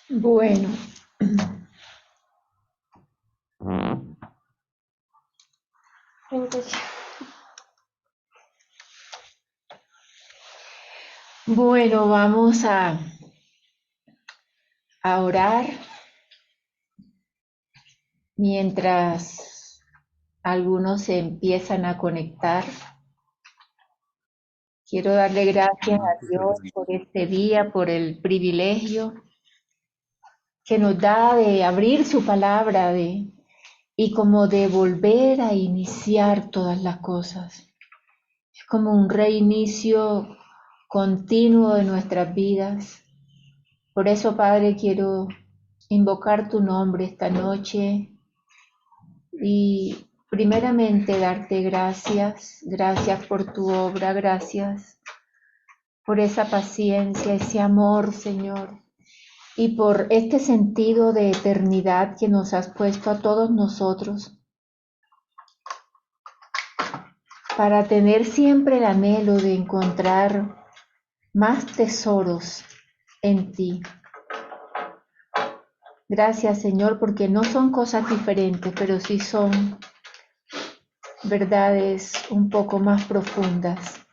Bueno, bueno, vamos a orar mientras algunos se empiezan a conectar. Quiero darle gracias a Dios por este día, por el privilegio que nos da de abrir su palabra y como de volver a iniciar todas las cosas. Es como un reinicio continuo de nuestras vidas. Por eso, Padre, quiero invocar tu nombre esta noche y primeramente darte gracias, gracias por tu obra, gracias por esa paciencia, ese amor, Señor, y por este sentido de eternidad que nos has puesto a todos nosotros, para tener siempre el anhelo de encontrar más tesoros en ti. Gracias, Señor, porque no son cosas diferentes, pero sí son verdades un poco más profundas.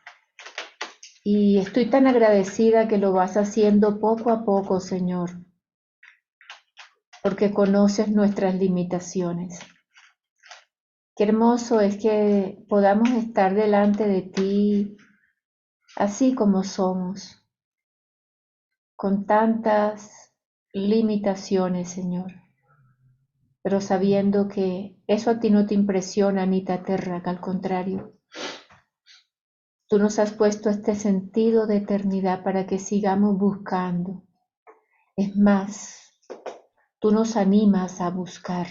Y estoy tan agradecida que lo vas haciendo poco a poco, Señor, porque conoces nuestras limitaciones. Qué hermoso es que podamos estar delante de ti así como somos, con tantas limitaciones, Señor, pero sabiendo que eso a ti no te impresiona ni te aterra, que al contrario, tú nos has puesto este sentido de eternidad para que sigamos buscando. Es más, tú nos animas a buscar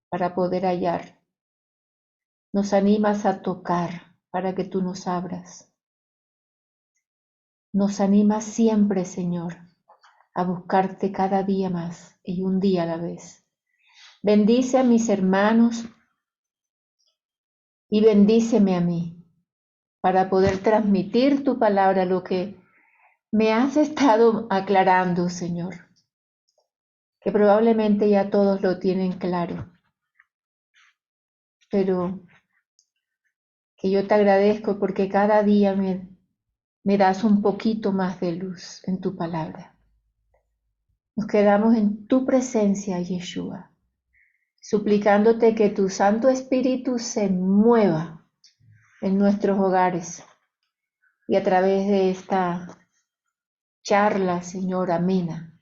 para poder hallar. Nos animas a tocar para que tú nos abras. Nos animas siempre, Señor, a buscarte cada día más y un día a la vez. Bendice a mis hermanos y bendíceme a mí para poder transmitir tu palabra, lo que me has estado aclarando, Señor, que probablemente ya todos lo tienen claro, pero que yo te agradezco porque cada día me das un poquito más de luz en tu palabra. Nos quedamos en tu presencia, Yeshua, suplicándote que tu Santo Espíritu se mueva en nuestros hogares y a través de esta charla, Señor, amena,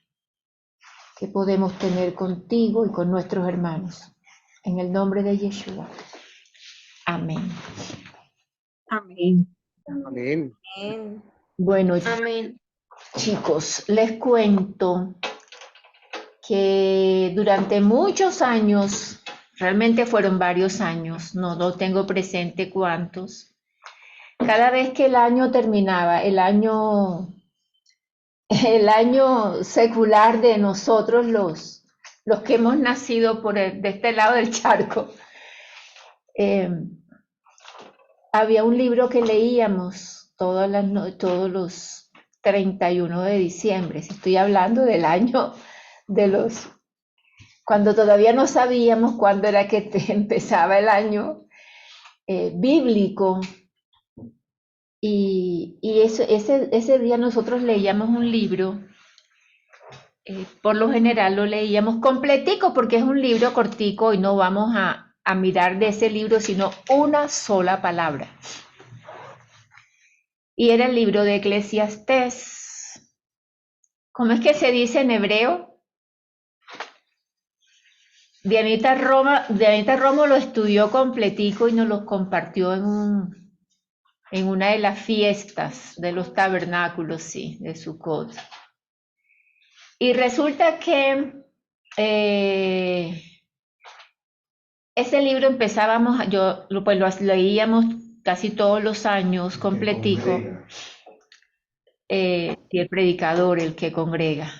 que podemos tener contigo y con nuestros hermanos. En el nombre de Yeshua. Amén. Amén. Amén. Bueno, Amén. chicos, les cuento que durante muchos años, realmente fueron varios años, no lo tengo presente cuántos, cada vez que el año terminaba, el año secular de nosotros los que hemos nacido de este lado del charco, había un libro que leíamos todos los 31 de diciembre. Estoy hablando del año de cuando todavía no sabíamos cuándo era que empezaba el año bíblico. Y ese día nosotros leíamos un libro, por lo general lo leíamos completico porque es un libro cortico y no vamos a mirar de ese libro sino una sola palabra. Y era el libro de Eclesiastés. ¿Cómo es que se dice en hebreo? Dianita Romo lo estudió completico y nos lo compartió en una de las fiestas de los tabernáculos, sí, de Sukkot. Y resulta que ese libro pues lo leíamos casi todos los años completico, y el predicador, el que congrega.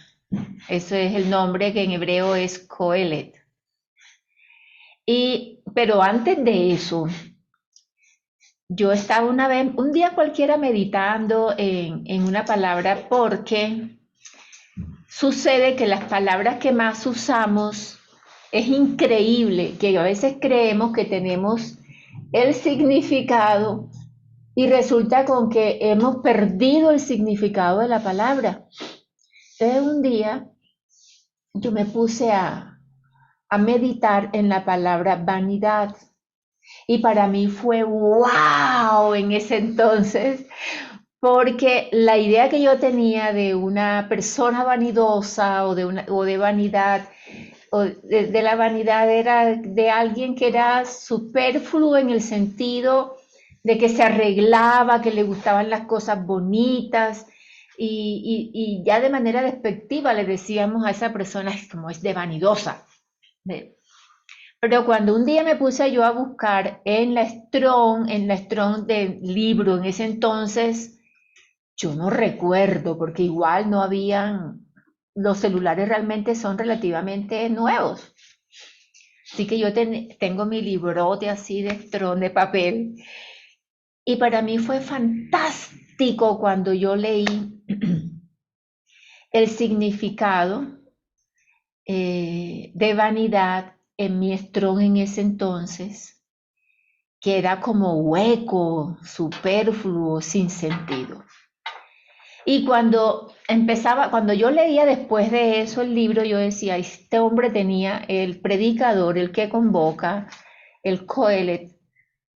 Eso es el nombre que en hebreo es Coelet. Pero antes de eso, yo estaba un día cualquiera meditando en una palabra porque sucede que las palabras que más usamos es increíble que a veces creemos que tenemos el significado y resulta con que hemos perdido el significado de la palabra. Entonces un día yo me puse a meditar en la palabra vanidad y para mí fue wow en ese entonces, porque la idea que yo tenía de una persona vanidosa o de vanidad, o de la vanidad era de alguien que era superfluo en el sentido de que se arreglaba, que le gustaban las cosas bonitas y ya de manera despectiva le decíamos a esa persona como es de vanidosa. Pero cuando un día me puse yo a buscar en la Strong del libro en ese entonces, yo no recuerdo, porque igual no habían, los celulares realmente son relativamente nuevos. Así que yo tengo mi librote así de Strong de papel. Y para mí fue fantástico cuando yo leí el significado de vanidad en mi Strong en ese entonces, que era como hueco, superfluo, sin sentido. Y cuando yo leía después de eso el libro, yo decía, este hombre tenía el predicador, el que convoca, el Coelet,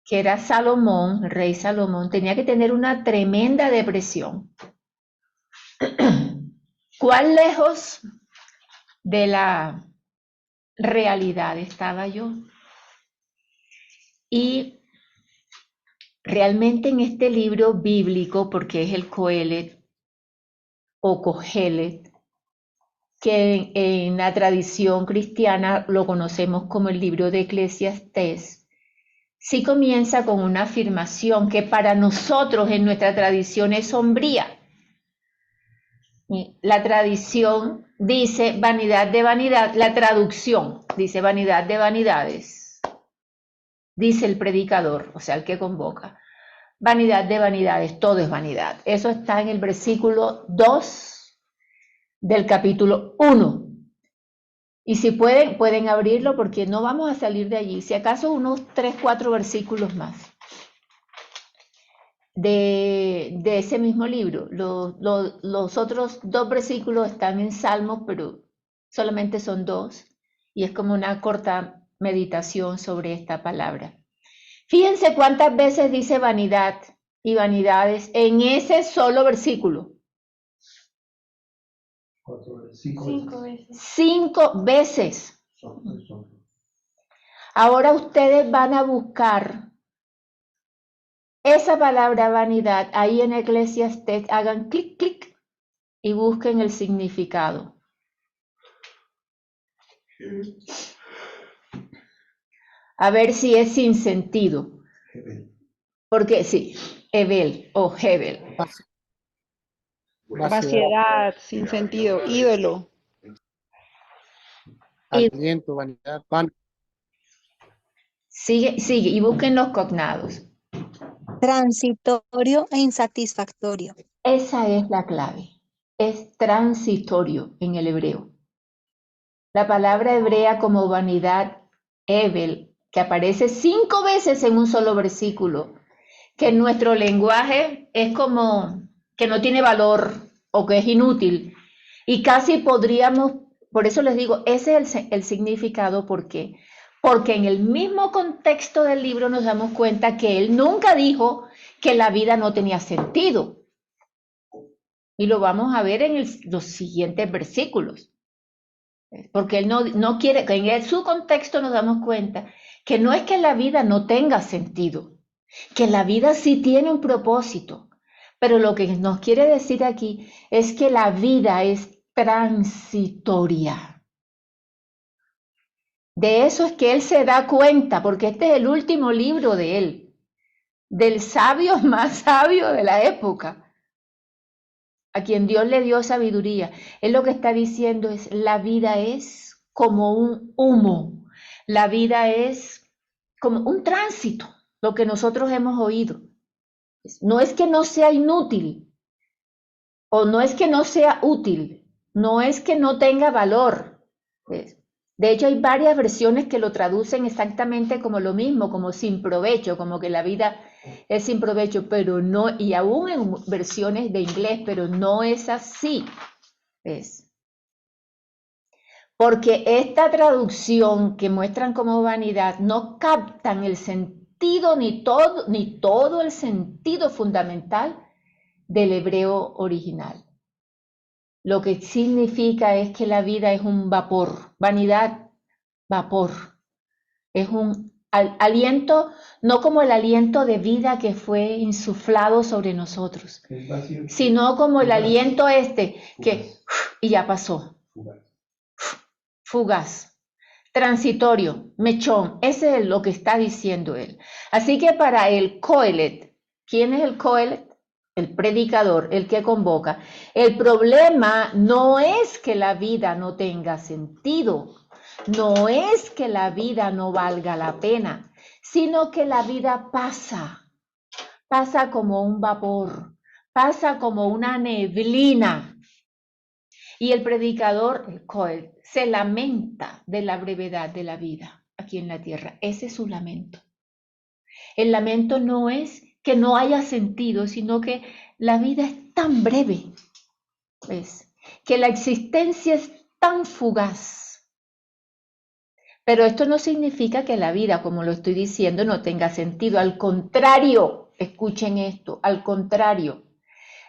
que era Salomón, el rey Salomón, tenía que tener una tremenda depresión. ¿Cuán lejos de la realidad estaba yo? Y realmente en este libro bíblico, porque es el Coelet o Cogelet, que en la tradición cristiana lo conocemos como el libro de Eclesiastés, sí comienza con una afirmación que para nosotros en nuestra tradición es sombría. La tradición dice vanidad de vanidad, la traducción dice vanidad de vanidades, dice el predicador, o sea, el que convoca. Vanidad de vanidades, todo es vanidad. Eso está en el versículo 2 del capítulo 1. Y si pueden abrirlo porque no vamos a salir de allí. Si acaso unos 3, 4 versículos más de ese mismo libro. Los otros 2 versículos están en Salmos, pero solamente son 2. Y es como una corta meditación sobre esta palabra. Fíjense cuántas veces dice vanidad y vanidades en ese solo versículo. 5 veces. 5 veces. Ahora ustedes van a buscar esa palabra vanidad ahí en Eclesiastés, hagan clic, clic y busquen el significado. A ver si es sin sentido. Porque sí, Hebel o Hebel. Vaciedad, sin sentido, ídolo. Aliento, vanidad, pan. Sigue, y busquen los cognados. Transitorio e insatisfactorio. Esa es la clave. Es transitorio en el hebreo. La palabra hebrea como vanidad, Hebel, que aparece 5 veces en un solo versículo, que en nuestro lenguaje es como que no tiene valor o que es inútil. Y casi podríamos, por eso les digo, ese es el significado, ¿por qué? Porque en el mismo contexto del libro nos damos cuenta que él nunca dijo que la vida no tenía sentido. Y lo vamos a ver en los siguientes versículos. Porque él no quiere, que en su contexto nos damos cuenta que no es que la vida no tenga sentido, que la vida sí tiene un propósito, pero lo que nos quiere decir aquí es que la vida es transitoria. De eso es que él se da cuenta, porque este es el último libro de él, del sabio más sabio de la época, a quien Dios le dio sabiduría. Él lo que está diciendo es, la vida es como un humo, la vida es como un tránsito, lo que nosotros hemos oído. No es que no sea inútil, o no es que no sea útil, no es que no tenga valor. ¿Ves? De hecho, hay varias versiones que lo traducen exactamente como lo mismo, como sin provecho, como que la vida es sin provecho, pero no, y aún en versiones de inglés, pero no es así. ¿Ves? Porque esta traducción que muestran como vanidad no captan el sentido ni todo el sentido fundamental del hebreo original. Lo que significa es que la vida es un vapor, vanidad, vapor. Es un aliento, no como el aliento de vida que fue insuflado sobre nosotros, sino como el aliento que y ya pasó. Fugaz, transitorio, mechón, ese es lo que está diciendo él. Así que para el Coelet, ¿quién es el Coelet? El predicador, el que convoca. El problema no es que la vida no tenga sentido, no es que la vida no valga la pena, sino que la vida pasa como un vapor, pasa como una neblina. Y el predicador, el Coel, se lamenta de la brevedad de la vida aquí en la tierra. Ese es su lamento. El lamento no es que no haya sentido, sino que la vida es tan breve, ¿ves? Que la existencia es tan fugaz. Pero esto no significa que la vida, como lo estoy diciendo, no tenga sentido. Al contrario, escuchen esto, al contrario,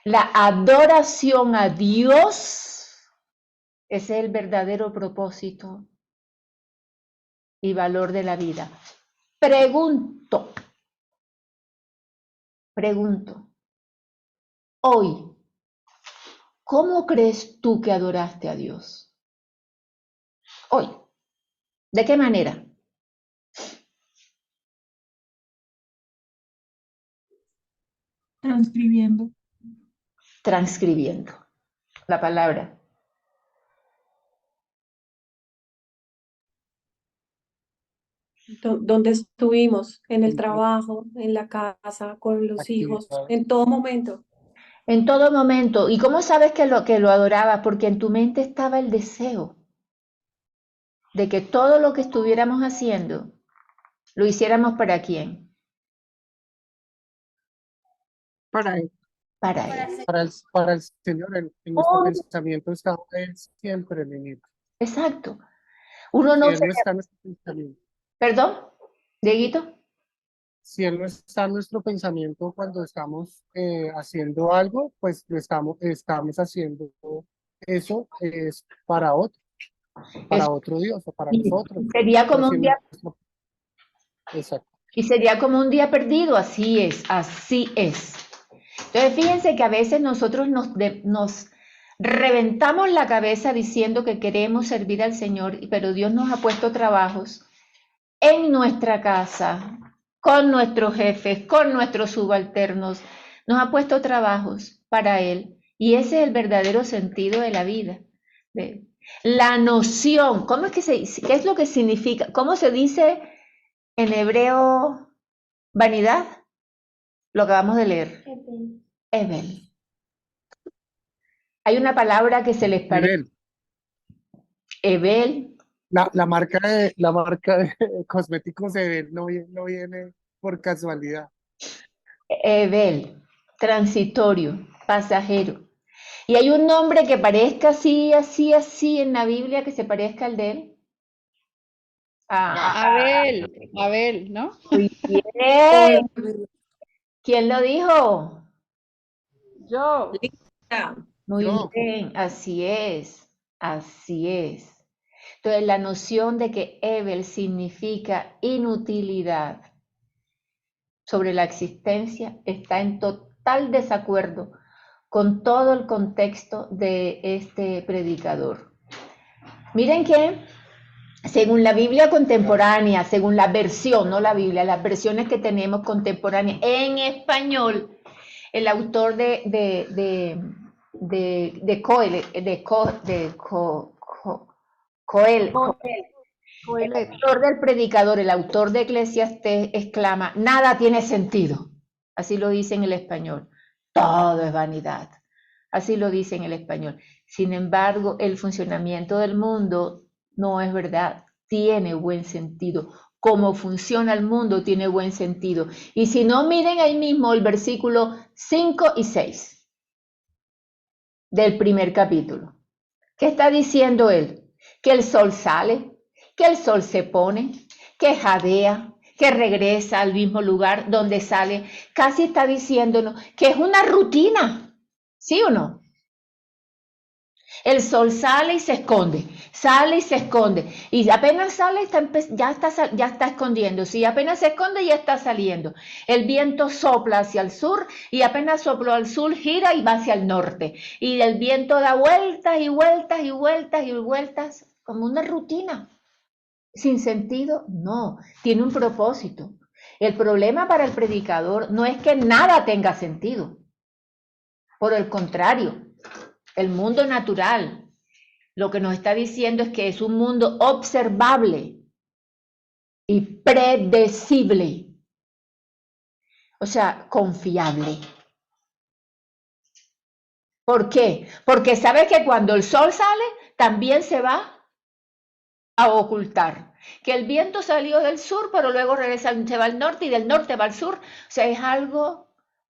la adoración a Dios, ese es el verdadero propósito y valor de la vida. Pregunto, hoy, ¿cómo crees tú que adoraste a Dios? Hoy, ¿de qué manera? Transcribiendo. Transcribiendo la palabra. Donde estuvimos, en el trabajo, en la casa, con los hijos, en todo momento. En todo momento. ¿Y cómo sabes que lo adorabas? Porque en tu mente estaba el deseo de que todo lo que estuviéramos haciendo lo hiciéramos para quién. Para él. Para él. Para el Señor, en nuestro pensamiento está Él siempre, Nenita. Exacto. Uno Si no Él se... no está en nuestro pensamiento, ¿Perdón? ¿Dieguito? si Él no está en nuestro pensamiento cuando estamos haciendo algo, pues estamos haciendo eso es para otro Dios o para nosotros. Sería como un día, Exacto. y sería como un día perdido, así es, así es. Entonces fíjense que a veces nosotros nos reventamos la cabeza diciendo que queremos servir al Señor, pero Dios nos ha puesto trabajos en nuestra casa, con nuestros jefes, con nuestros subalternos, nos ha puesto trabajos para Él. Y ese es el verdadero sentido de la vida. ¿Ve? La noción, ¿cómo es que qué es lo que significa? ¿Cómo se dice en hebreo vanidad? Lo acabamos de leer. Evel. Hay una palabra que se les parece. Evel. La marca de cosméticos de él no viene por casualidad. Evel. Transitorio. Pasajero. ¿Y hay un nombre que parezca así, así, así en la Biblia que se parezca al de él? Abel, ¿no? Muy bien. ¿Quién lo dijo? Yo. Muy bien, así es, así es. Entonces, la noción de que Evel significa inutilidad sobre la existencia está en total desacuerdo con todo el contexto de este predicador. Miren que según la Biblia contemporánea, según la versión, no la Biblia, las versiones que tenemos contemporáneas en español, el autor el autor del predicador, el autor de Eclesiastés exclama, nada tiene sentido. Así lo dice en el español. Todo es vanidad. Así lo dice en el español. Sin embargo, el funcionamiento del mundo no es verdad. Tiene buen sentido. Cómo funciona el mundo tiene buen sentido. Y si no, miren ahí mismo el versículo 5 y 6 del primer capítulo. ¿Qué está diciendo él? Que el sol sale, que el sol se pone, que jadea, que regresa al mismo lugar donde sale. Casi está diciéndonos que es una rutina, ¿sí o no? El sol sale y se esconde, sale y se esconde, y apenas sale ya está escondiéndose, y apenas se esconde ya está saliendo. El viento sopla hacia el sur, y apenas sopló al sur gira y va hacia el norte, y el viento da vueltas y vueltas y vueltas y vueltas, como una rutina. ¿Sin sentido? No, tiene un propósito. El problema para el predicador no es que nada tenga sentido. Por el contrario, el mundo natural lo que nos está diciendo es que es un mundo observable y predecible. O sea, confiable. ¿Por qué? Porque sabe que cuando el sol sale, también se va a ocultar. Que el viento salió del sur, pero luego regresa, se va al norte y del norte va al sur. O sea, es algo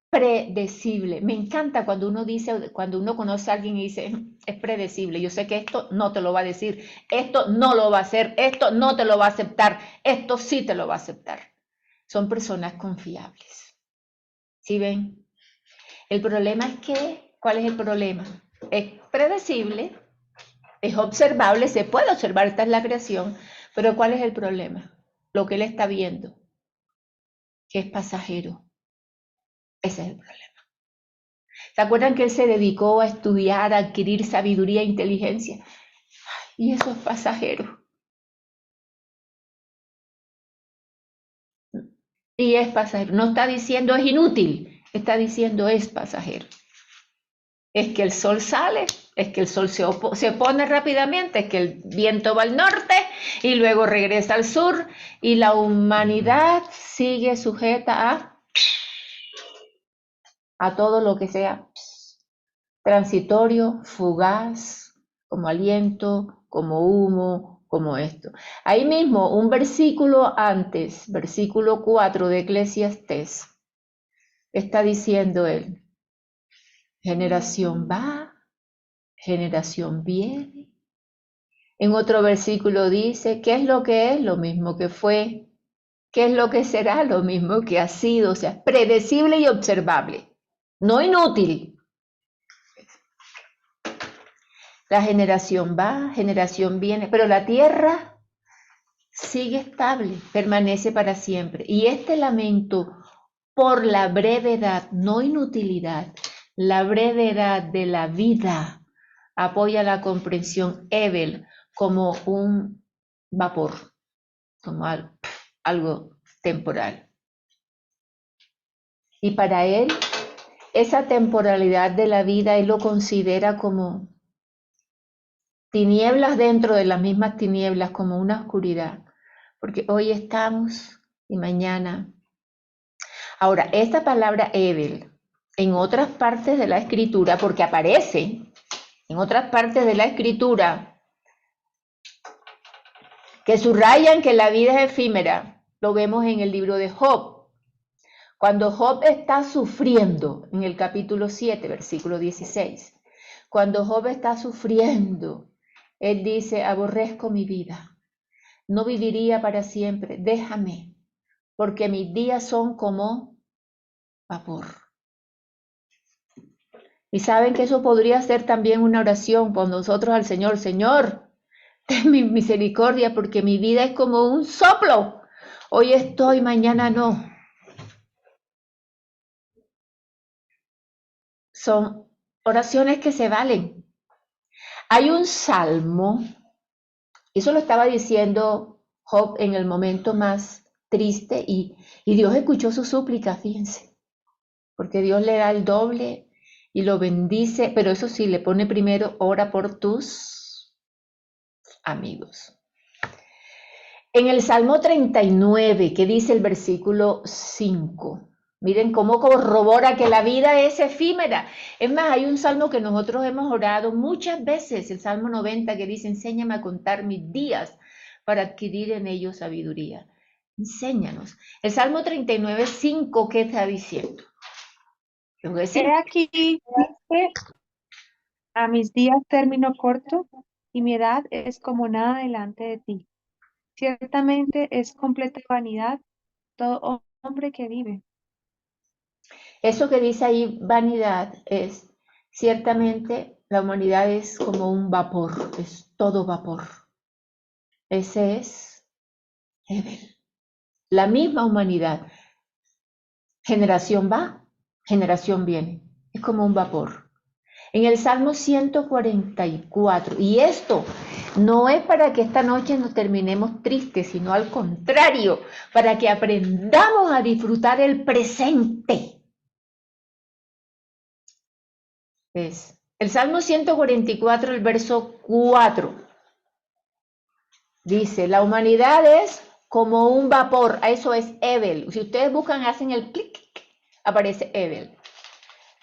predecible. Me encanta cuando uno dice, cuando uno conoce a alguien y dice, es predecible. Yo sé que esto no te lo va a decir, esto no lo va a hacer, esto no te lo va a aceptar, esto sí te lo va a aceptar. Son personas confiables. ¿Sí ven? El problema es que, ¿cuál es el problema? Es predecible, es observable, se puede observar, esta es la creación, pero ¿cuál es el problema? Lo que él está viendo, que es pasajero. Ese es el problema. ¿Se acuerdan que él se dedicó a estudiar, a adquirir sabiduría e inteligencia? Y eso es pasajero. Y es pasajero. No está diciendo es inútil, está diciendo es pasajero. Es que el sol sale, es que el sol se pone rápidamente, es que el viento va al norte y luego regresa al sur y la humanidad sigue sujeta a todo lo que sea transitorio, fugaz, como aliento, como humo, como esto. Ahí mismo, un versículo antes, versículo 4 de Eclesiastés, está diciendo él, generación va, generación viene. En otro versículo dice, ¿qué es lo que es? Lo mismo que fue. ¿Qué es lo que será? Lo mismo que ha sido. O sea, predecible y observable. No inútil. La generación va, generación viene, pero la tierra sigue estable, permanece para siempre. Y este lamento por la brevedad, no inutilidad, la brevedad de la vida apoya la comprensión Hebel como un vapor, como algo temporal. Y para él, esa temporalidad de la vida, él lo considera como tinieblas dentro de las mismas tinieblas, como una oscuridad, porque hoy estamos y mañana. Ahora, esta palabra Hebel, en otras partes de la escritura, porque aparece en otras partes de la escritura, que subrayan que la vida es efímera, lo vemos en el libro de Job. Cuando Job está sufriendo, en el capítulo 7, versículo 16, cuando Job está sufriendo, él dice, aborrezco mi vida, no viviría para siempre, déjame, porque mis días son como vapor. Y saben que eso podría ser también una oración por nosotros al Señor. Señor, ten mi misericordia porque mi vida es como un soplo. Hoy estoy, mañana no. Son oraciones que se valen. Hay un salmo, eso lo estaba diciendo Job en el momento más triste y Dios escuchó su súplica, fíjense, porque Dios le da el doble y lo bendice, pero eso sí, le pone primero, ora por tus amigos. En el Salmo 39, que dice el versículo 5, Miren cómo corrobora que la vida es efímera. Es más, hay un salmo que nosotros hemos orado muchas veces, el Salmo 90, que dice, enséñame a contar mis días para adquirir en ellos sabiduría. Enséñanos. El Salmo 39, 5, ¿qué está diciendo? He aquí, dice, a mis días término corto, y mi edad es como nada delante de ti. Ciertamente es completa vanidad todo hombre que vive. Eso que dice ahí, vanidad, es ciertamente la humanidad es como un vapor, es todo vapor. Ese es Hebel. La misma humanidad. Generación va, generación viene. Es como un vapor. En el Salmo 144, y esto no es para que esta noche nos terminemos tristes, sino al contrario, para que aprendamos a disfrutar el presente. Es el Salmo 144, el verso 4. Dice, la humanidad es como un vapor, eso es Hebel. Si ustedes buscan, hacen el clic, aparece Hebel.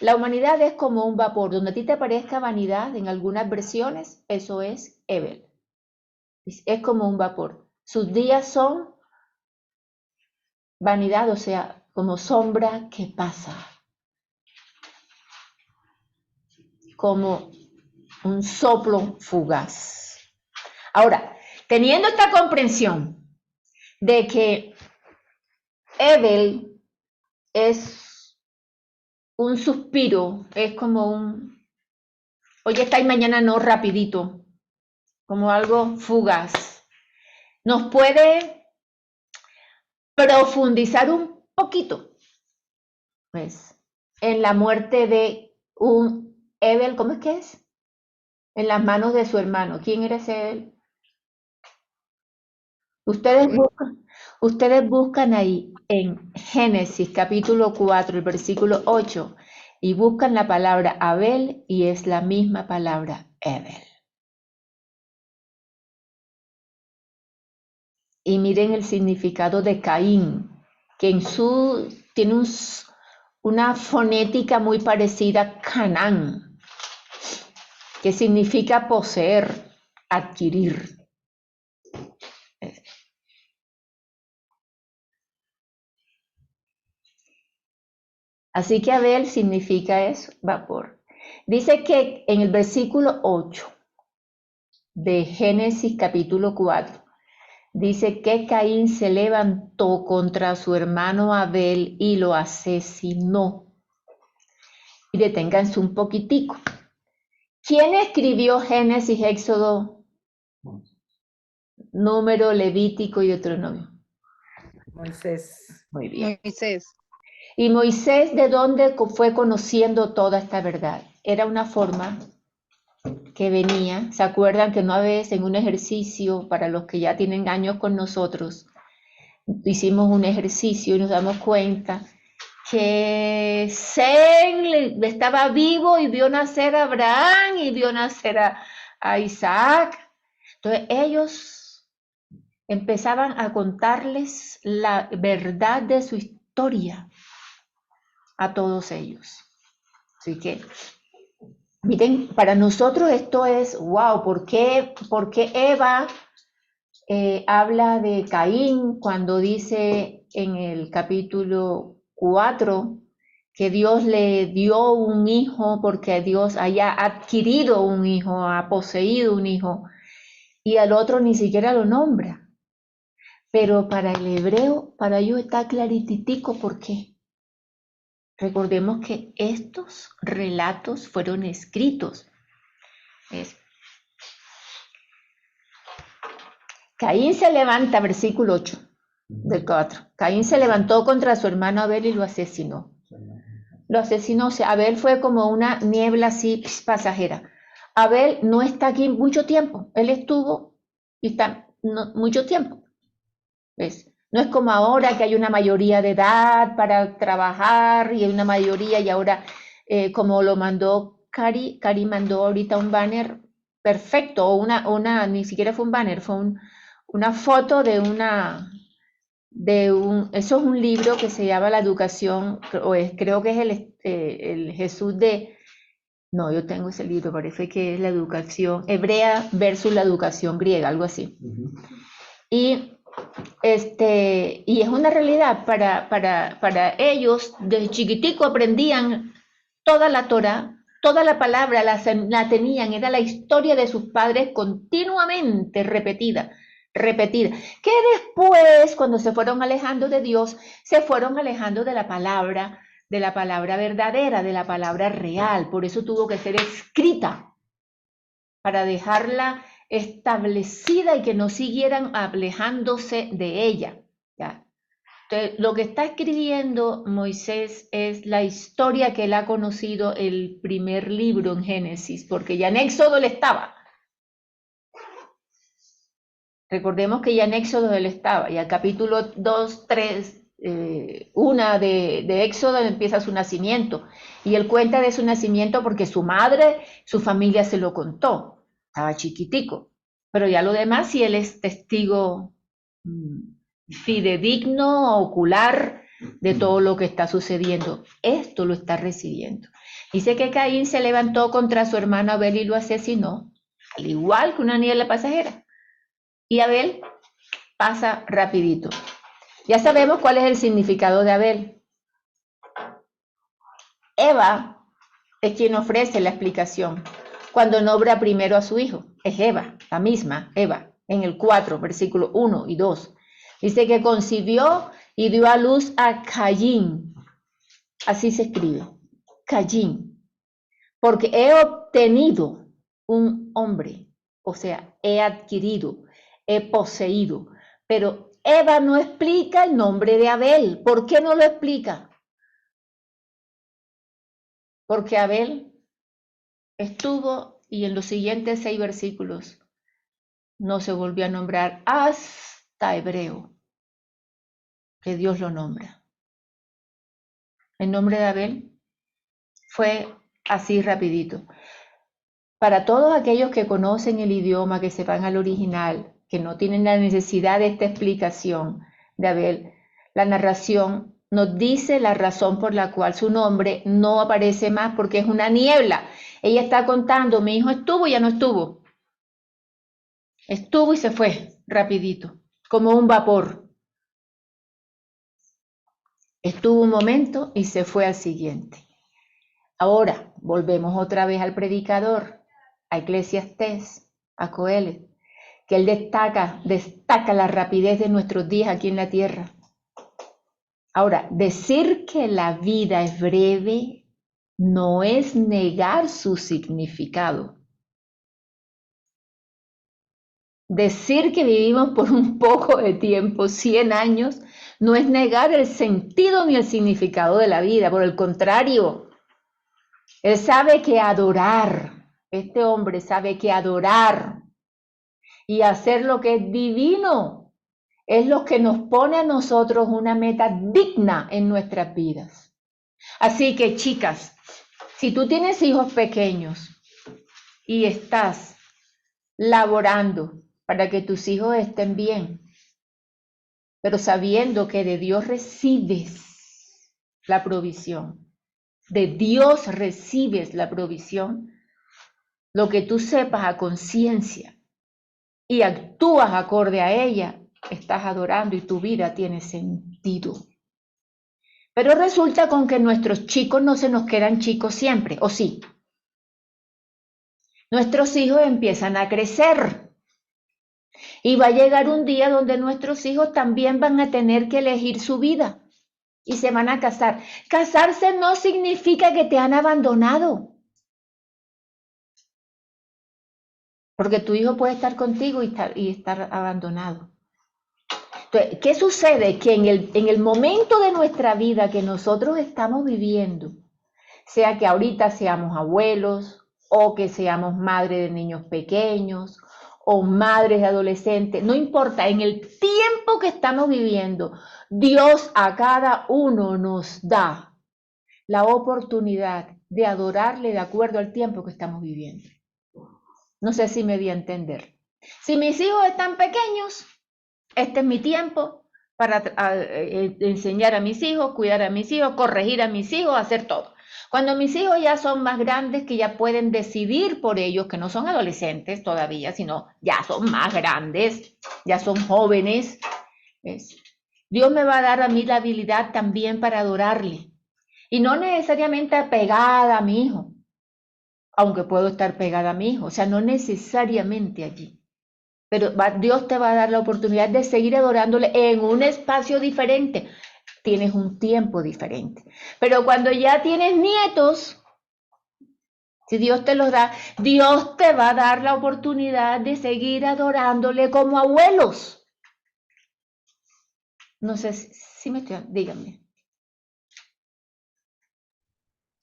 La humanidad es como un vapor, donde a ti te aparezca vanidad en algunas versiones, eso es Hebel. Es como un vapor. Sus días son vanidad, o sea, como sombra que pasa. Como un soplo fugaz. Ahora, teniendo esta comprensión de que Hebel es un suspiro, es como un hoy está y mañana no, rapidito, como algo fugaz. Nos puede profundizar un poquito, pues, en la muerte de un Hebel, ¿cómo es que es? En las manos de su hermano. ¿Quién era ese Hebel? Ustedes buscan ahí en Génesis capítulo 4, el versículo 8, y buscan la palabra Abel y es la misma palabra Hebel. Y miren el significado de Caín, que tiene una fonética muy parecida a Canaán, que significa poseer, adquirir. Así que Abel significa eso, vapor. Dice que en el versículo 8 de Génesis capítulo 4, dice que Caín se levantó contra su hermano Abel y lo asesinó. Y deténganse un poquitico. ¿Quién escribió Génesis, Éxodo, Número, Levítico y Deuteronomio? Moisés. Muy bien. Moisés. ¿Y Moisés de dónde fue conociendo toda esta verdad? Era una forma que venía, ¿se acuerdan que una vez en un ejercicio, para los que ya tienen años con nosotros, hicimos un ejercicio y nos damos cuenta que Sem estaba vivo y vio nacer a Abraham y vio nacer a Isaac? Entonces ellos empezaban a contarles la verdad de su historia a todos ellos. Así que, miren, para nosotros esto es, wow, ¿por qué Eva habla de Caín cuando dice en el capítulo 4 que Dios le dio un hijo porque Dios haya adquirido un hijo, ha poseído un hijo, y al otro ni siquiera lo nombra? Pero para el hebreo, para ellos está clarititico, ¿por qué? Recordemos que estos relatos fueron escritos. Caín se levanta, versículo 8 del 4. Caín se levantó contra su hermano Abel y lo asesinó. Lo asesinó, o sea, Abel fue como una niebla así pasajera. Abel no está aquí mucho tiempo, él estuvo y está mucho tiempo. ¿Ves? No es como ahora que hay una mayoría de edad para trabajar y hay una mayoría y ahora como lo mandó Cari mandó ahorita un banner perfecto, o ni siquiera fue un banner, fue una foto de eso es un libro que se llama La Educación, creo que es el Jesús de, no, yo tengo ese libro, parece que es la educación hebrea versus la educación griega, algo así. Y y es una realidad para ellos, desde chiquitico aprendían toda la Torá, toda la palabra la tenían, era la historia de sus padres continuamente repetida, que después, cuando se fueron alejando de Dios, se fueron alejando de la palabra verdadera, de la palabra real, por eso tuvo que ser escrita, para dejarla establecida y que no siguieran alejándose de ella. ¿Ya? Entonces, lo que está escribiendo Moisés es la historia que él ha conocido, el primer libro en Génesis, porque ya en Éxodo él estaba. Recordemos que ya en Éxodo él estaba, y al capítulo 2, 3, 1 de Éxodo empieza su nacimiento, y él cuenta de su nacimiento porque su madre, su familia se lo contó, estaba chiquitico, pero ya lo demás, si él es testigo fidedigno, ocular, de todo lo que está sucediendo, esto lo está recibiendo. Dice que Caín se levantó contra su hermano Abel y lo asesinó, al igual que una niebla pasajera. Y Abel pasa rapidito. Ya sabemos cuál es el significado de Abel. Eva es quien ofrece la explicación cuando nombra primero a su hijo. Es Eva, la misma Eva, en el 4, versículo 1 y 2. Dice que concibió y dio a luz a Caín. Así se escribe, Caín. Porque he obtenido un hombre, o sea, he adquirido, he poseído. Pero Eva no explica el nombre de Abel. ¿Por qué no lo explica? Porque Abel estuvo, y en los siguientes 6 versículos no se volvió a nombrar hasta Hebreo, que Dios lo nombra. El nombre de Abel fue así rapidito. Para todos aquellos que conocen el idioma, que se van al original, que no tienen la necesidad de esta explicación de Abel, la narración nos dice la razón por la cual su nombre no aparece más, porque es una niebla. Ella está contando, mi hijo estuvo y ya no estuvo. Estuvo y se fue rapidito, como un vapor. Estuvo un momento y se fue al siguiente. Ahora, volvemos otra vez al predicador, a Eclesiastés, a Coelet, que él destaca la rapidez de nuestros días aquí en la tierra. Ahora, decir que la vida es breve no es negar su significado. Decir que vivimos por un poco de tiempo, 100 años, no es negar el sentido ni el significado de la vida. Por el contrario, él sabe que adorar, este hombre sabe que adorar y hacer lo que es divino es lo que nos pone a nosotros una meta digna en nuestras vidas. Así que, chicas, si tú tienes hijos pequeños y estás laborando para que tus hijos estén bien, pero sabiendo que de Dios recibes la provisión, de Dios recibes la provisión, lo que tú sepas a conciencia y actúas acorde a ella, estás adorando y tu vida tiene sentido. Pero resulta con que nuestros chicos no se nos quedan chicos siempre, ¿o sí? Nuestros hijos empiezan a crecer y va a llegar un día donde nuestros hijos también van a tener que elegir su vida y se van a casar. Casarse no significa que te han abandonado. Porque tu hijo puede estar contigo y estar abandonado. Entonces, ¿qué sucede? Que en el momento de nuestra vida que nosotros estamos viviendo, sea que ahorita seamos abuelos o que seamos madres de niños pequeños o madres de adolescentes, no importa, en el tiempo que estamos viviendo, Dios a cada uno nos da la oportunidad de adorarle de acuerdo al tiempo que estamos viviendo. No sé si me di a entender. Si mis hijos están pequeños, este es mi tiempo para enseñar a mis hijos, cuidar a mis hijos, corregir a mis hijos, hacer todo. Cuando mis hijos ya son más grandes, que ya pueden decidir por ellos, que no son adolescentes todavía, sino ya son más grandes, ya son jóvenes, ¿ves? Dios me va a dar a mí la habilidad también para adorarle. Y no necesariamente pegada a mi hijo, aunque puedo estar pegada a mi hijo, o sea, no necesariamente allí. Pero Dios te va a dar la oportunidad de seguir adorándole en un espacio diferente. Tienes un tiempo diferente. Pero cuando ya tienes nietos, si Dios te los da, Dios te va a dar la oportunidad de seguir adorándole como abuelos. No sé si me estoy, díganme.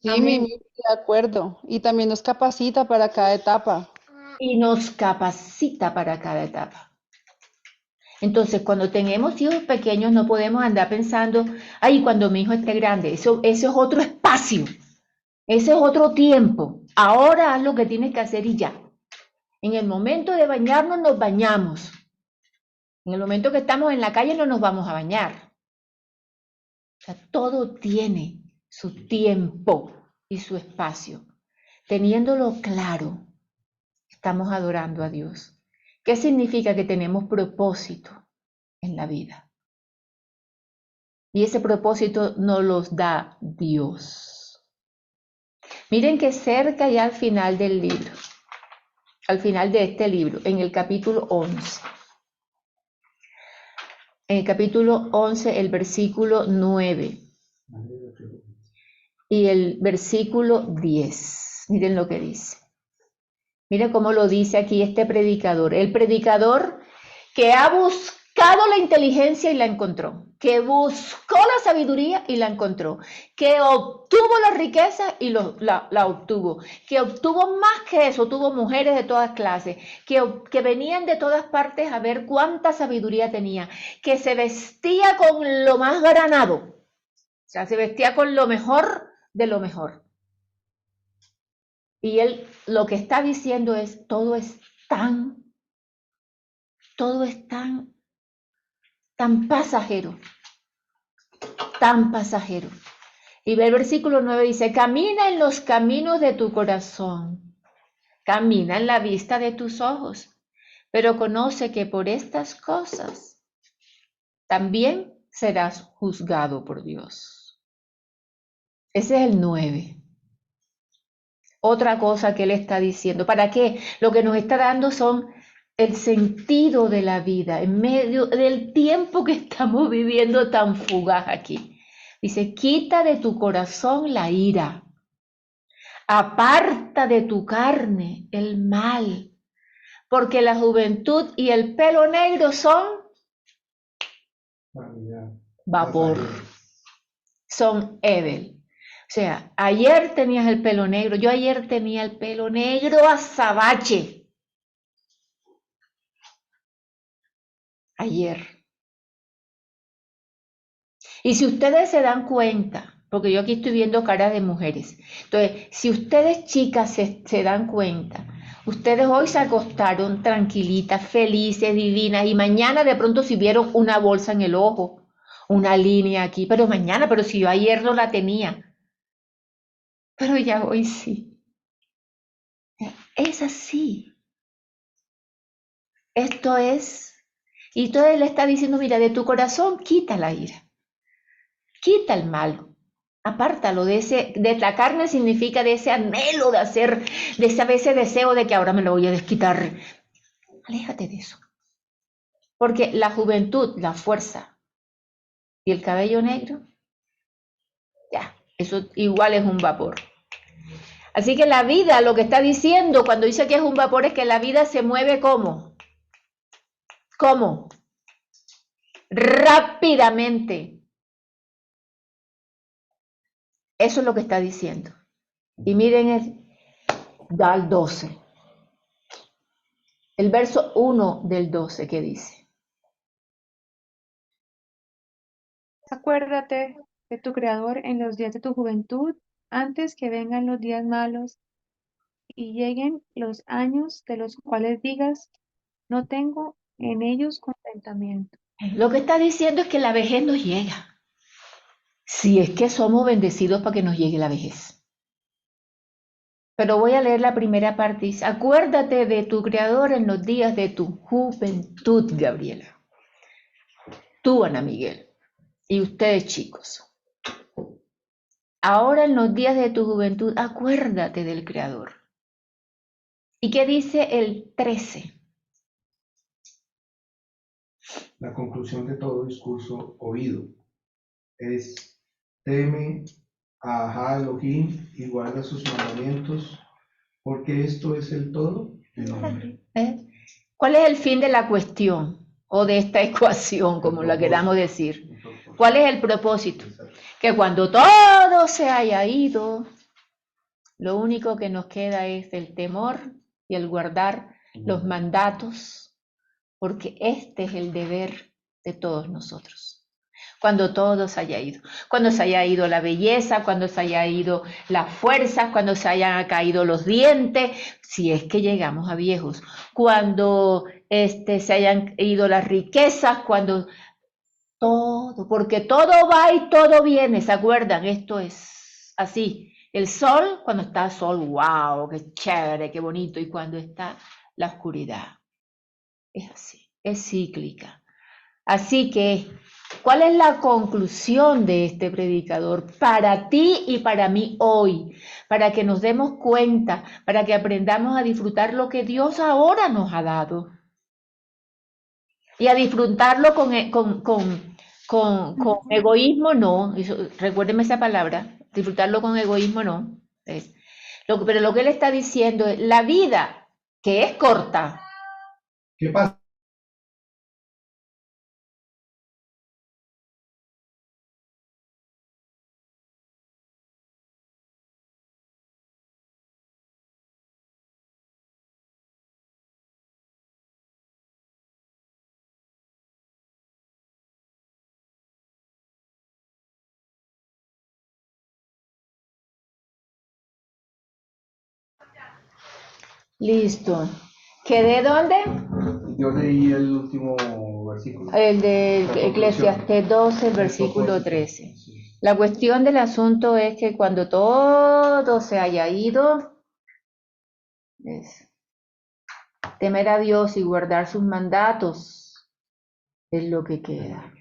Sí, Amén. Mimi, de acuerdo. Y también nos capacita para cada etapa. Y nos capacita para cada etapa. Entonces, cuando tenemos hijos pequeños, no podemos andar pensando, ay, cuando mi hijo esté grande, eso es otro espacio, ese es otro tiempo. Ahora haz lo que tienes que hacer y ya. En el momento de bañarnos, nos bañamos. En el momento que estamos en la calle, no nos vamos a bañar. O sea, todo tiene su tiempo y su espacio. Teniéndolo claro, estamos adorando a Dios. ¿Qué significa? Que tenemos propósito en la vida. Y ese propósito nos los da Dios. Miren que cerca ya al final del libro, al final de este libro, en el capítulo 11. En el capítulo 11, el versículo 9 y el versículo 10. Miren lo que dice. Miren cómo lo dice aquí este predicador. El predicador que ha buscado la inteligencia y la encontró, que buscó la sabiduría y la encontró, que obtuvo la riqueza y la obtuvo, que obtuvo más que eso, tuvo mujeres de todas clases, que venían de todas partes a ver cuánta sabiduría tenía, que se vestía con lo más granado, o sea, se vestía con lo mejor de lo mejor. Y él lo que está diciendo es, todo es tan pasajero, tan pasajero. Y ve el versículo 9, dice, camina en los caminos de tu corazón, camina en la vista de tus ojos, pero conoce que por estas cosas también serás juzgado por Dios. Ese es el 9. Otra cosa que él está diciendo, ¿para qué? Lo que nos está dando son el sentido de la vida en medio del tiempo que estamos viviendo tan fugaz aquí. Dice, quita de tu corazón la ira, aparta de tu carne el mal, porque la juventud y el pelo negro son vapor, son Edel. O sea, ayer tenías el pelo negro, yo ayer tenía el pelo negro azabache. Ayer. Y si ustedes se dan cuenta, porque yo aquí estoy viendo caras de mujeres, entonces, si ustedes chicas se dan cuenta, ustedes hoy se acostaron tranquilitas, felices, divinas, y mañana de pronto si vieron una bolsa en el ojo, una línea aquí, pero mañana, pero si yo ayer no la tenía, pero ya hoy sí. Es así. Esto es, y entonces le está diciendo, mira, de tu corazón quita la ira. Quita el malo, apártalo de la carne significa de ese anhelo de hacer, de ese deseo de que ahora me lo voy a desquitar. Aléjate de eso. Porque la juventud, la fuerza y el cabello negro, ya, eso igual es un vapor. Así que la vida, lo que está diciendo cuando dice que es un vapor es que la vida se mueve ¿cómo? ¿Cómo? Rápidamente. Eso es lo que está diciendo. Y miren el 12. El verso 1 del 12 que dice. Acuérdate de tu Creador en los días de tu juventud, antes que vengan los días malos y lleguen los años de los cuales digas, no tengo en ellos contentamiento. Lo que está diciendo es que la vejez nos llega. Si es que somos bendecidos para que nos llegue la vejez. Pero voy a leer la primera parte. Dice, acuérdate de tu Creador en los días de tu juventud, Gabriela. Tú, Ana Miguel. Y ustedes, chicos. Ahora en los días de tu juventud, acuérdate del Creador. ¿Y qué dice el 13? La conclusión de todo discurso oído es: teme a Jah Elohim y guarda sus mandamientos, porque esto es el todo del hombre. ¿Cuál es el fin de la cuestión o de esta ecuación, como la queramos decir? ¿Cuál es el propósito? Que cuando todo se haya ido, lo único que nos queda es el temor y el guardar los mandatos, porque este es el deber de todos nosotros. Cuando todo se haya ido, cuando se haya ido la belleza, cuando se haya ido la fuerza, cuando se hayan caído los dientes, si es que llegamos a viejos, cuando se hayan ido las riquezas, cuando todo, porque todo va y todo viene, ¿se acuerdan? Esto es así. El sol, cuando está el sol, wow, qué chévere, qué bonito, y cuando está la oscuridad, es así, es cíclica. Así que, ¿cuál es la conclusión de este predicador para ti y para mí hoy? Para que nos demos cuenta, para que aprendamos a disfrutar lo que Dios ahora nos ha dado. Y a disfrutarlo con egoísmo, no. Recuérdeme esa palabra. Disfrutarlo con egoísmo, no. Pero lo que él está diciendo es, la vida, que es corta. ¿Qué pasa? Listo. ¿Quedé dónde? Yo leí el último versículo. El de La conclusión. Eclesiastés 12, versículo 13. La cuestión del asunto es que cuando todo se haya ido, es temer a Dios y guardar sus mandatos es lo que queda.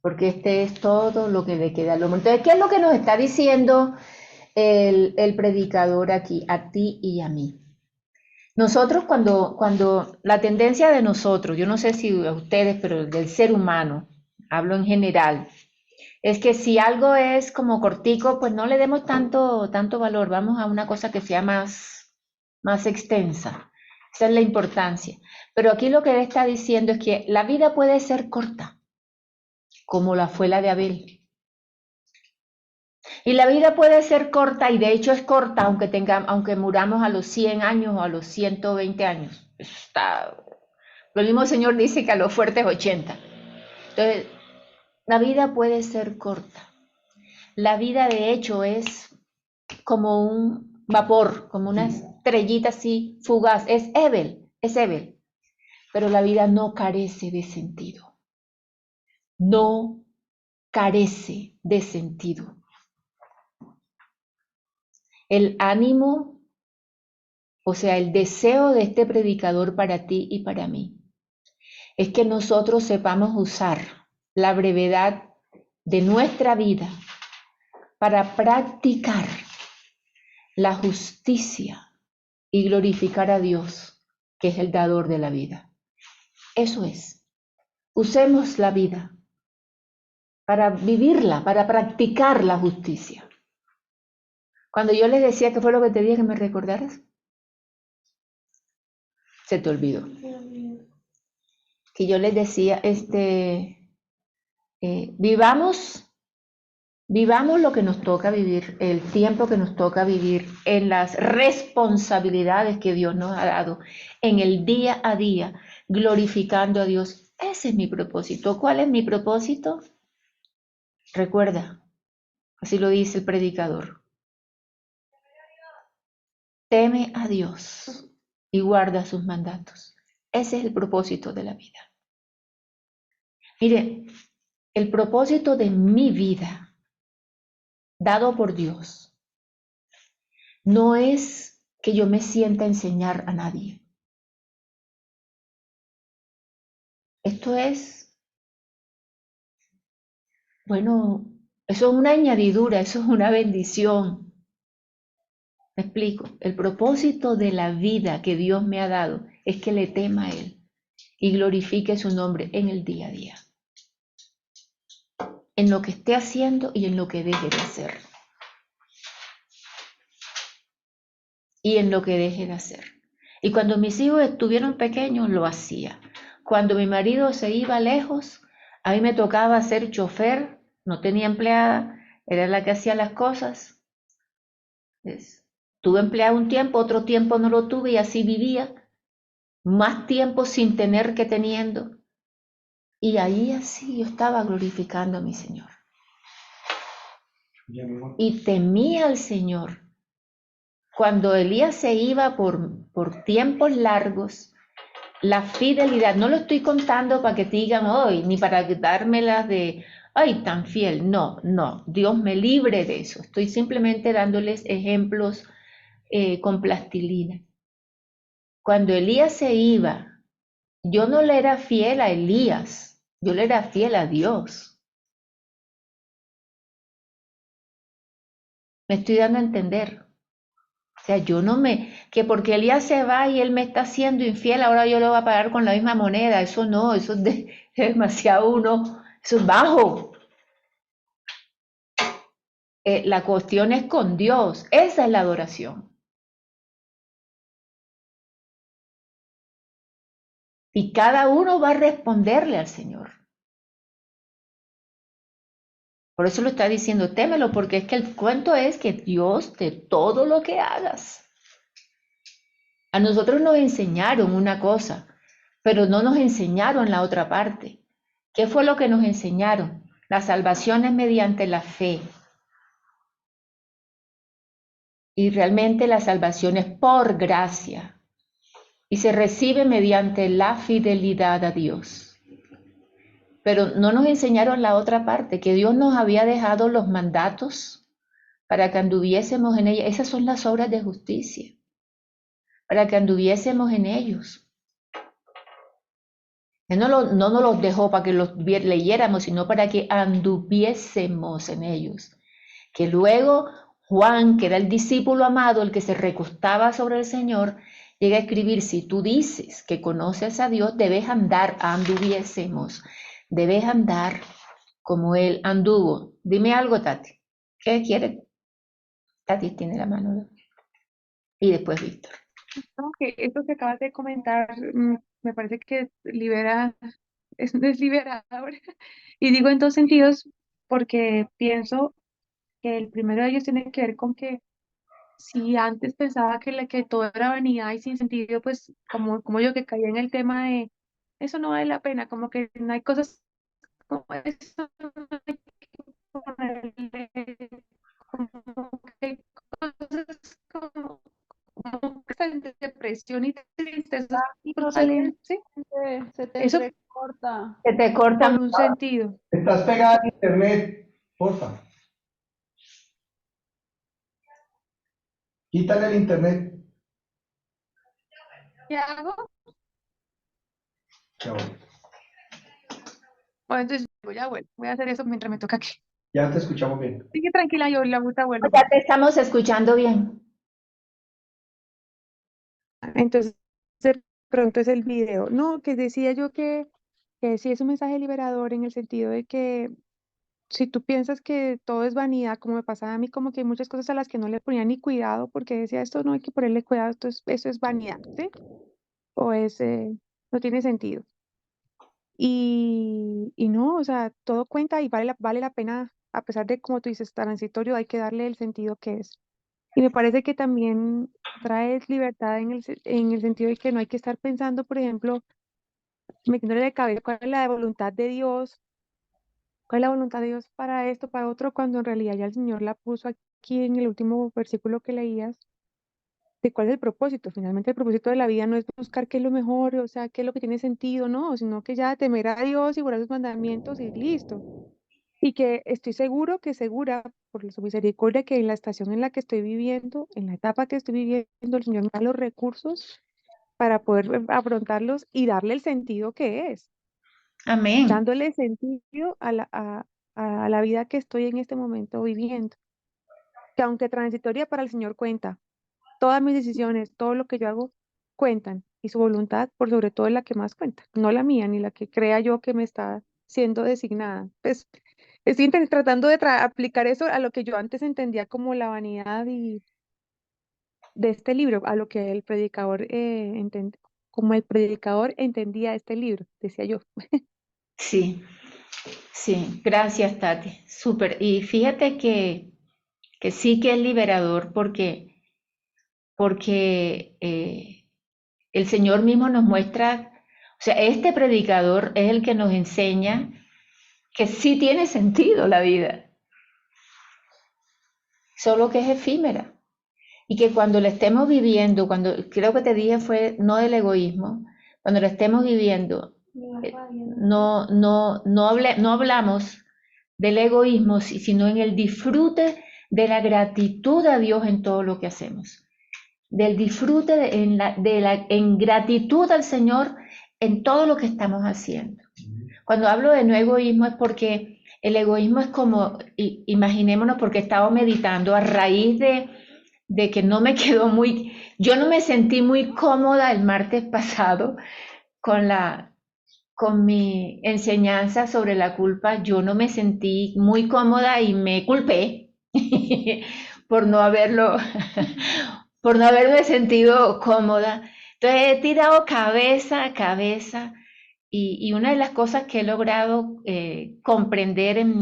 Porque este es todo lo que le queda al hombre. Entonces, ¿qué es lo que nos está diciendo el predicador aquí, a ti y a mí? Nosotros cuando la tendencia de nosotros, yo no sé si a ustedes, pero del ser humano, hablo en general, es que si algo es como cortico, pues no le demos tanto valor, vamos a una cosa que sea más extensa. Esa es la importancia. Pero aquí lo que él está diciendo es que la vida puede ser corta, como la fue la de Abel. Y la vida puede ser corta, y de hecho es corta, aunque muramos a los 100 años o a los 120 años. Eso está. Lo mismo Señor dice que a los fuertes 80. Entonces, la vida puede ser corta. La vida de hecho es como un vapor, como una estrellita así fugaz. Es Ebel. Pero la vida no carece de sentido. No carece de sentido. El ánimo, o sea, el deseo de este predicador para ti y para mí, es que nosotros sepamos usar la brevedad de nuestra vida para practicar la justicia y glorificar a Dios, que es el dador de la vida. Eso es. Usemos la vida para vivirla, para practicar la justicia. Cuando yo les decía que fue lo que te dije que me recordaras, se te olvidó. Que yo les decía, vivamos lo que nos toca vivir, el tiempo que nos toca vivir, en las responsabilidades que Dios nos ha dado, en el día a día, glorificando a Dios. Ese es mi propósito. ¿Cuál es mi propósito? Recuerda, así lo dice el predicador. Teme a Dios y guarda sus mandatos. Ese es el propósito de la vida. Mire, el propósito de mi vida, dado por Dios, no es que yo me sienta a enseñar a nadie. Esto es, bueno, eso es una añadidura, eso es una bendición. Me explico. El propósito de la vida que Dios me ha dado es que le tema a Él y glorifique su nombre en el día a día, en lo que esté haciendo y en lo que deje de hacer. Y en lo que deje de hacer. Y cuando mis hijos estuvieron pequeños, lo hacía. Cuando mi marido se iba lejos, a mí me tocaba ser chofer, no tenía empleada, era la que hacía las cosas. Tuve empleada un tiempo, otro tiempo no lo tuve y así vivía, más tiempo sin tener que teniendo. Y ahí así yo estaba glorificando a mi Señor. Y temía al Señor. Cuando Elías se iba por tiempos largos, la fidelidad, no lo estoy contando para que te digan hoy, ni para dármelas de, ay, tan fiel. No, no, Dios me libre de eso. Estoy simplemente dándoles ejemplos con plastilina. Cuando Elías se iba, yo no le era fiel a Elías, yo le era fiel a Dios. Me estoy dando a entender. O sea, yo no que porque Elías se va y él me está haciendo infiel, ahora yo lo voy a pagar con la misma moneda. Eso no, eso es, es demasiado eso es bajo. La cuestión es con Dios, esa es la adoración. Y cada uno va a responderle al Señor. Por eso lo está diciendo, témelo, porque es que el cuento es que Dios de todo lo que hagas. A nosotros nos enseñaron una cosa, pero no nos enseñaron la otra parte. ¿Qué fue lo que nos enseñaron? La salvación es mediante la fe. Y realmente la salvación es por gracia. Y se recibe mediante la fidelidad a Dios. Pero no nos enseñaron la otra parte, que Dios nos había dejado los mandatos para que anduviésemos en ella. Esas son las obras de justicia, para que anduviésemos en ellos. Él no nos los dejó para que los leyéramos, sino para que anduviésemos en ellos. Que luego Juan, que era el discípulo amado, el que se recostaba sobre el Señor, llega a escribir, si tú dices que conoces a Dios, debes andar, anduviésemos, debes andar como Él anduvo. Dime algo, Tati. ¿Qué quiere? Tati tiene la mano, ¿no? Y después Víctor. No, que esto que acabas de comentar me parece que libera, es liberador. Y digo en dos sentidos, porque pienso que el primero de ellos tiene que ver con que si antes pensaba que todo era vanidad y sin sentido, pues como yo que caía en el tema de eso no vale la pena, como que no hay cosas como eso, no hay que ponerle, como que hay cosas como que están de depresión y tristeza Y no se te, totales, ¿sí? se te Eso entrecorta. Se te corta. por un sentido. Estás pegada a internet, porfa. Quítale el internet. ¿Qué hago? Chao. Bueno, entonces ya vuelvo, voy a hacer eso mientras me toca aquí. Ya te escuchamos bien. Sigue tranquila, yo la vuelta vuelvo. Ya te estamos escuchando bien. Entonces, de pronto es el video. No, que decía yo que sí es un mensaje liberador en el sentido de que si tú piensas que todo es vanidad, como me pasaba a mí, como que hay muchas cosas a las que no le ponía ni cuidado, porque decía esto no hay que ponerle cuidado, eso es vanidad, ¿sí? O no tiene sentido. Y no, o sea, todo cuenta y vale la pena, a pesar de, como tú dices, transitorio, hay que darle el sentido que es. Y me parece que también trae libertad en el sentido de que no hay que estar pensando, por ejemplo, metiéndole de cabeza cuál es la voluntad de Dios, cuál es la voluntad de Dios para esto, para otro, cuando en realidad ya el Señor la puso aquí en el último versículo que leías, de cuál es el propósito. Finalmente el propósito de la vida no es buscar qué es lo mejor, o sea, qué es lo que tiene sentido, no, sino que ya temer a Dios y guardar sus mandamientos y listo. Y que estoy segura, por su misericordia, que en la estación en la que estoy viviendo, en la etapa que estoy viviendo, el Señor me da los recursos para poder afrontarlos y darle el sentido que es, Amén. dándole sentido a la vida que estoy en este momento viviendo. Que aunque transitoria para el Señor cuenta, todas mis decisiones, todo lo que yo hago, cuentan. Y su voluntad, por sobre todo, es la que más cuenta. No la mía, ni la que crea yo que me está siendo designada. Pues estoy tratando de aplicar eso a lo que yo antes entendía como la vanidad y de este libro, a lo que el predicador como el predicador entendía este libro, decía yo. Sí, sí. Gracias, Tati. Súper. Y fíjate que sí que es liberador porque el Señor mismo nos muestra, o sea, este predicador es el que nos enseña que sí tiene sentido la vida, solo que es efímera. Y que cuando la estemos viviendo, cuando creo que te dije fue no del egoísmo, cuando la estemos viviendo, no hablamos del egoísmo, sino en el disfrute de la gratitud a Dios en todo lo que hacemos, del disfrute en gratitud al Señor en todo lo que estamos haciendo. Cuando hablo de no egoísmo es porque el egoísmo es como, imaginémonos, porque estaba meditando a raíz de que no me quedó yo no me sentí muy cómoda el martes pasado con con mi enseñanza sobre la culpa. Yo no me sentí muy cómoda y me culpé por no haberlo, por no haberme sentido cómoda. Entonces he tirado cabeza a cabeza y una de las cosas que he logrado comprender en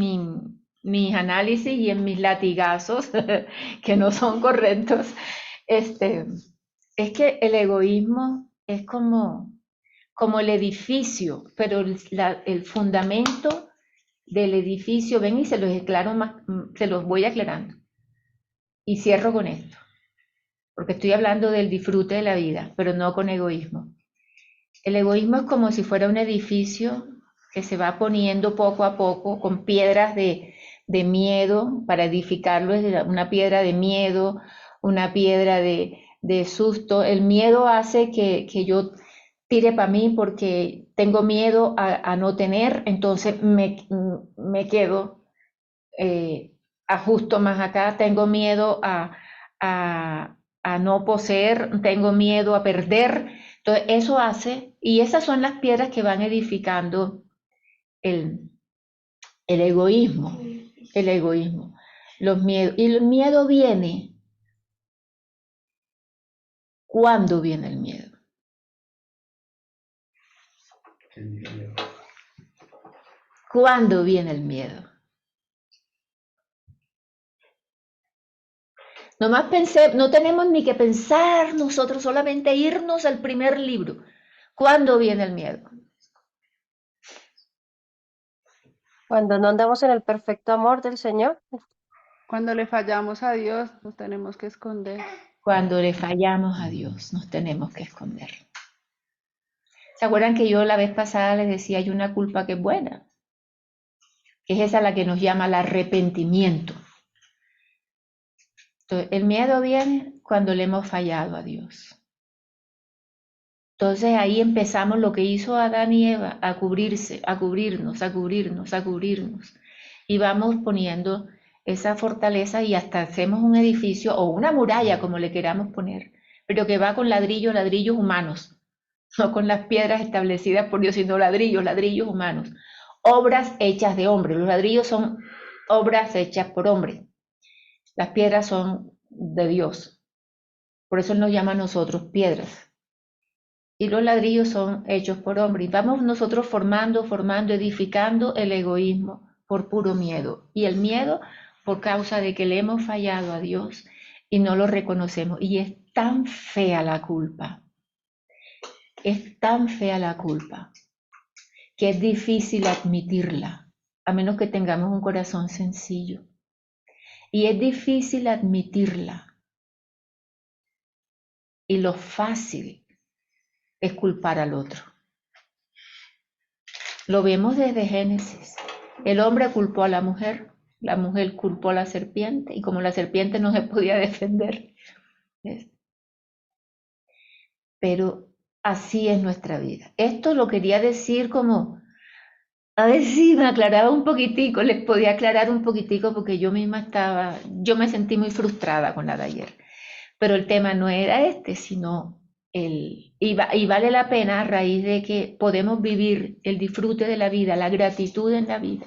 mis análisis y en mis latigazos, que no son correctos, es que el egoísmo es como el edificio, pero el fundamento del edificio, ven y se los aclaro más, se los voy aclarando. Y cierro con esto, porque estoy hablando del disfrute de la vida, pero no con egoísmo. El egoísmo es como si fuera un edificio que se va poniendo poco a poco con piedras de miedo para edificarlo, es una piedra de miedo, una piedra de susto. El miedo hace que yo tire para mí porque tengo miedo a no tener, entonces me quedo, ajusto más acá, tengo miedo a no poseer, tengo miedo a perder. Entonces eso hace, y esas son las piedras que van edificando el, el egoísmo, el egoísmo, los miedos. Y el miedo viene, ¿cuándo viene el miedo? ¿Cuándo viene el miedo? Nomás pensé, no tenemos ni que pensar nosotros, solamente irnos al primer libro. ¿Cuándo viene el miedo? Cuando no andamos en el perfecto amor del Señor. Cuando le fallamos a Dios, nos tenemos que esconder. Cuando le fallamos a Dios, nos tenemos que esconder. ¿Se acuerdan que yo la vez pasada les decía hay una culpa que es buena? Que es esa la que nos llama el arrepentimiento. Entonces, el miedo viene cuando le hemos fallado a Dios. Entonces ahí empezamos lo que hizo Adán y Eva, a cubrirse, a cubrirnos, a cubrirnos, a cubrirnos. Y vamos poniendo esa fortaleza y hasta hacemos un edificio o una muralla, como le queramos poner, pero que va con ladrillos humanos, no con las piedras establecidas por Dios, sino ladrillos humanos. Obras hechas de hombre. Los ladrillos son obras hechas por hombre. Las piedras son de Dios. Por eso Él nos llama a nosotros piedras. Y los ladrillos son hechos por hombre. Y vamos nosotros formando, edificando el egoísmo por puro miedo. Y el miedo por causa de que le hemos fallado a Dios y no lo reconocemos. Y es tan fea la culpa. Es tan fea la culpa que es difícil admitirla, a menos que tengamos un corazón sencillo. Y es difícil admitirla. y lo fácil es culpar al otro. Lo vemos desde Génesis. El hombre culpó a la mujer culpó a la serpiente, y como la serpiente no se podía defender. ¿Ves? Pero así es nuestra vida. Esto lo quería decir como, a ver si me aclaraba un poquitico, les podía aclarar un poquitico, porque yo misma yo me sentí muy frustrada con la de ayer. Pero el tema no era este, sino y vale la pena a raíz de que podemos vivir el disfrute de la vida, la gratitud en la vida,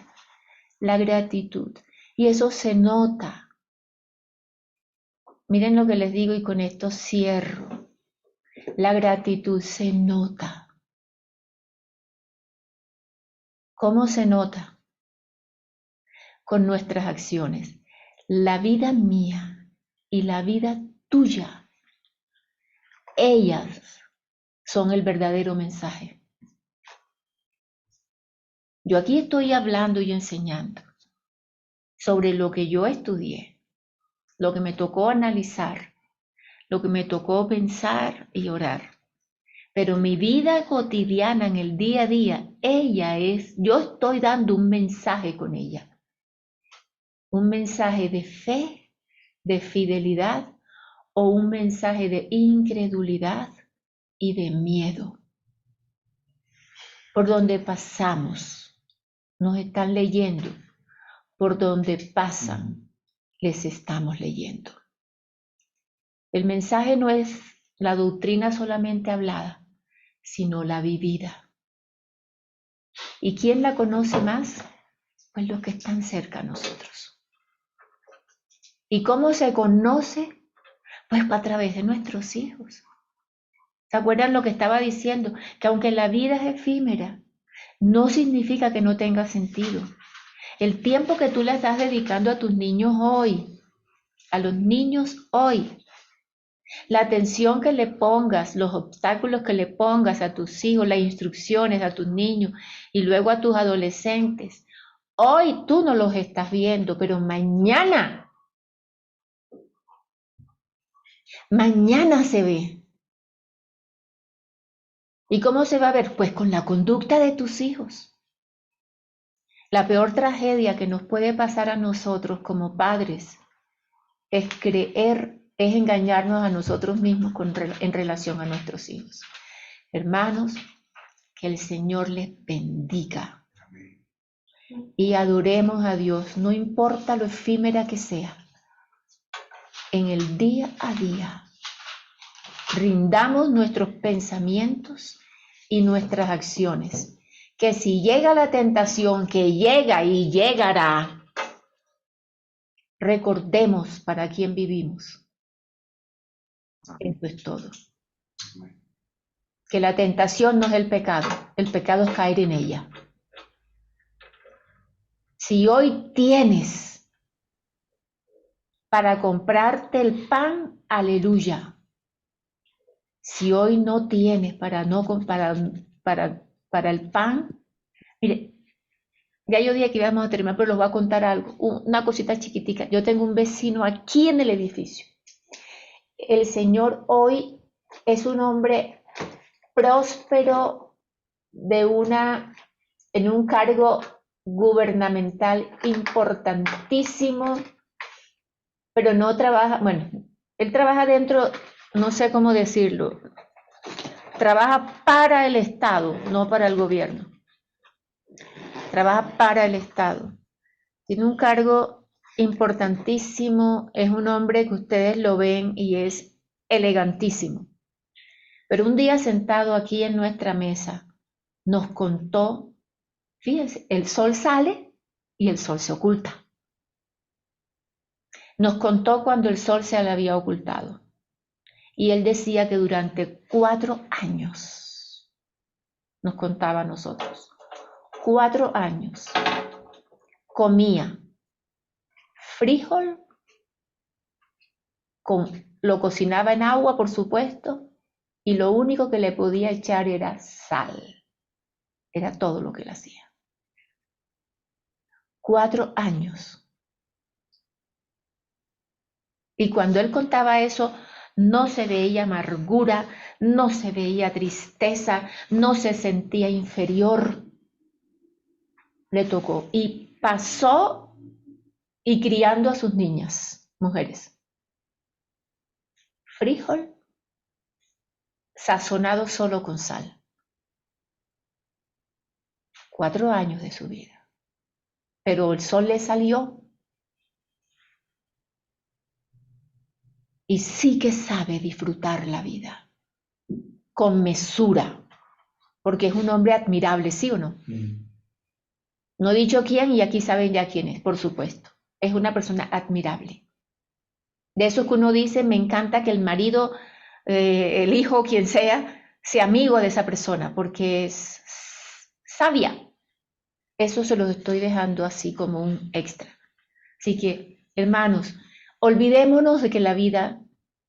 la gratitud. Y eso se nota. Miren lo que les digo y con esto cierro. La gratitud se nota. ¿Cómo se nota? Con nuestras acciones. La vida mía y la vida tuya, ellas son el verdadero mensaje. Yo aquí estoy hablando y enseñando sobre lo que yo estudié, lo que me tocó analizar, lo que me tocó pensar y orar. Pero mi vida cotidiana en el día a día, yo estoy dando un mensaje con ella. Un mensaje de fe, de fidelidad, o un mensaje de incredulidad y de miedo. Por donde pasamos, nos están leyendo. Por donde pasan, les estamos leyendo. El mensaje no es la doctrina solamente hablada, sino la vivida. ¿Y quién la conoce más? Pues los que están cerca a nosotros. ¿Y cómo se conoce? Pues a través de nuestros hijos. ¿Se acuerdan lo que estaba diciendo? Que aunque la vida es efímera, no significa que no tenga sentido. El tiempo que tú le estás dedicando a tus niños hoy, a los niños hoy, la atención que le pongas, los obstáculos que le pongas a tus hijos, las instrucciones a tus niños y luego a tus adolescentes, hoy tú no los estás viendo, pero mañana se ve. ¿Y cómo se va a ver? Pues con la conducta de tus hijos. La peor tragedia que nos puede pasar a nosotros como padres es engañarnos a nosotros mismos en relación a nuestros hijos. Hermanos, que el Señor les bendiga. Y adoremos a Dios, no importa lo efímera que sea. En el día a día, rindamos nuestros pensamientos y nuestras acciones. Que si llega la tentación, que llega y llegará, recordemos para quién vivimos. Eso es todo. Que la tentación no es el pecado es caer en ella. Si hoy tienes para comprarte el pan, aleluya. Si hoy no tienes para el pan, mire, ya yo dije que íbamos a terminar, pero les voy a contar algo, una cosita chiquitica. Yo tengo un vecino aquí en el edificio. El señor hoy es un hombre próspero en un cargo gubernamental importantísimo, pero no trabaja, bueno, él trabaja dentro, no sé cómo decirlo, trabaja para el Estado, no para el gobierno. Trabaja para el Estado. Tiene un cargo importantísimo, es un hombre que ustedes lo ven y es elegantísimo. Pero un día sentado aquí en nuestra mesa, nos contó, fíjense, el sol sale y el sol se oculta. Nos contó cuando el sol se le había ocultado. Y él decía que durante 4 años, nos contaba a nosotros, 4 años, comía frijol, lo cocinaba en agua, por supuesto, y lo único que le podía echar era sal. Era todo lo que él hacía. 4 años. Y cuando él contaba eso, no se veía amargura, no se veía tristeza, no se sentía inferior. Le tocó y pasó y criando a sus niñas, mujeres. Frijol sazonado solo con sal. 4 años de su vida. Pero el sol le salió y sí que sabe disfrutar la vida con mesura, porque es un hombre admirable, ¿sí o no? No he dicho quién y aquí saben ya quién es, por supuesto. Es una persona admirable. De eso que uno dice, me encanta que el marido, el hijo, quien sea amigo de esa persona, porque es sabia. Eso se lo estoy dejando así como un extra. Así que, hermanos, olvidémonos de que la vida,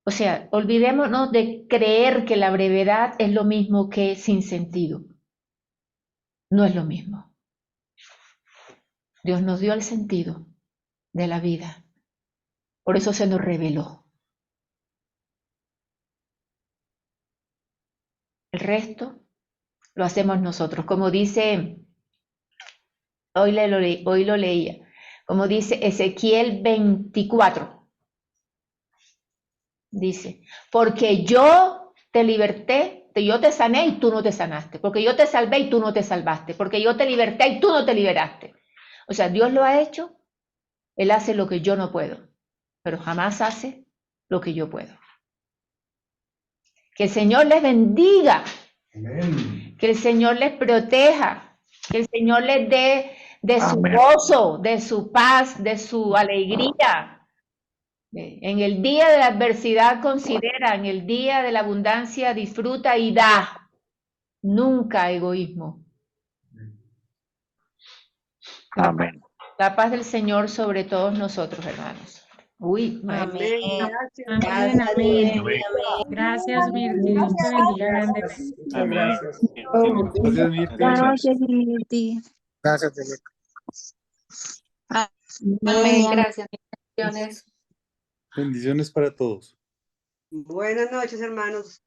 o sea, olvidémonos de creer que la brevedad es lo mismo que sin sentido. No es lo mismo. Dios nos dio el sentido de la vida. Por eso se nos reveló. El resto lo hacemos nosotros. Como dice, hoy lo leía, como dice Ezequiel 24. Dice, porque yo te liberté, yo te sané y tú no te sanaste, porque yo te salvé y tú no te salvaste, porque yo te liberté y tú no te liberaste. O sea, Dios lo ha hecho, Él hace lo que yo no puedo, pero jamás hace lo que yo puedo. Que el Señor les bendiga, que el Señor les proteja, que el Señor les dé de su gozo, de su paz, de su alegría. En el día de la adversidad considera, en el día de la abundancia disfruta y da. Nunca egoísmo. Amén. La paz del Señor sobre todos nosotros, hermanos. Uy, Amén. Gracias. Amén, amén. Amén. Gracias, Mirti. Dios te bendiga grandemente. Muchas Amén. gracias. Gracias, Mirti. Gracias. Mirti. Gracias, Demetrio. Amén, gracias. Bendiciones. Bendiciones para todos. Buenas noches, hermanos.